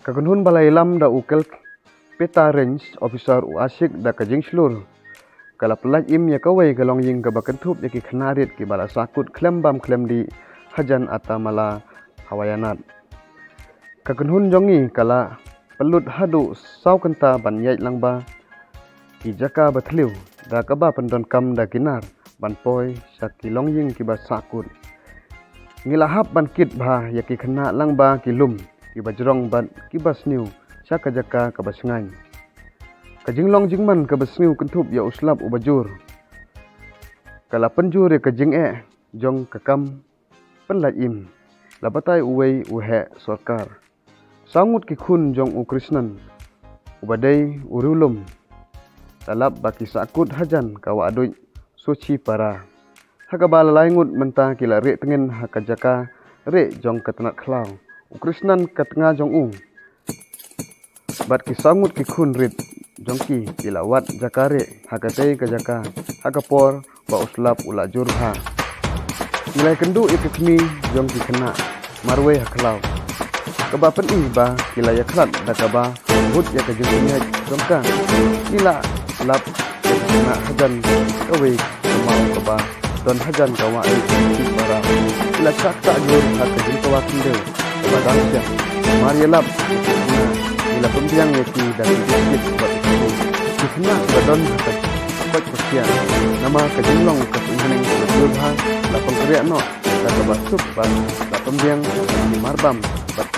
Kagunhun balai lam da ukel peta range officer u asik da kajing slur. Kala pelaj im ya kawai galong ying ka bakentup ya ki khenarit ki bala sakut klem bam klem di hajan atamala hawayanat. Kagunhun jongi kala pelut hadu sau kenta ban yait langba ki jaka bathliu da kaba pendon kam da kinar ban poi saki long ying ki ba sakut. Ngilahap ban kit bha ya ki khena langba ki lum ki bajrong ban ki basniu saka jaka ka basngai. Kajinglong jingman ka basniu kentup ya uslap ubajur. Kala penjur ya kajing jong kakam penlaj im labatai uwei uhe sorkar. Sangut ki khun jong u Krishnan ubadai urulum talap baki sakut hajan kawa aduj suci para. Hakabala laingut menta kila re tengen hakajaka re jong katanat khlau. U Krishnan katengah jong u. Bat ki sangut ki khun rit jongki kila wat jakare hakatei kajaka hakapor ba uslap ula jurha. Nilai kendu ikikmi jongki kena marwe haklau. Kaba pen ba kila ya klat da kaba hut ya kajengnya jongka kila lap kena hajan kawe mau kaba don hajan kawa suci para. Kila sakta jur hakajeng kawa kinde kaba dangsya Maria lap ila pembiang yaki dari dikit buat itu kena badon hakat apa kesian nama kajinglong keseneng berjurha la pengkeriak no kata basuk ban la pembiang di marbam bat